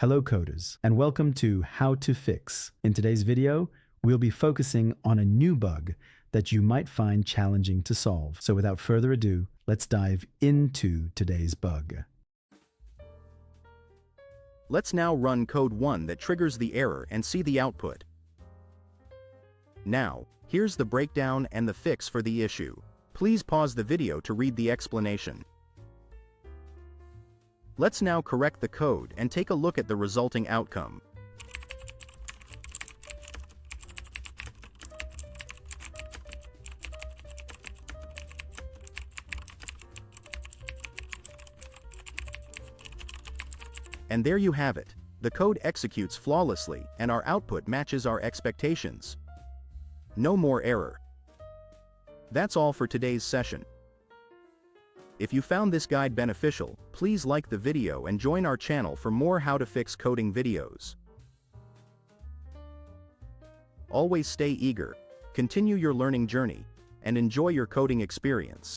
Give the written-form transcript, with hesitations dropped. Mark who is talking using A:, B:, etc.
A: Hello coders, and welcome to How to Fix. In today's video, we'll be focusing on a new bug that you might find challenging to solve. So without further ado, let's dive into today's bug.
B: Let's now run code 1 that triggers the error and see the output. Now, here's the breakdown and the fix for the issue. Please pause the video to read the explanation. Let's now correct the code and take a look at the resulting outcome. And there you have it. The code executes flawlessly and our output matches our expectations. No more error. That's all for today's session. If you found this guide beneficial, please like the video and join our channel for more how to fix coding videos. Always stay eager, continue your learning journey, and enjoy your coding experience.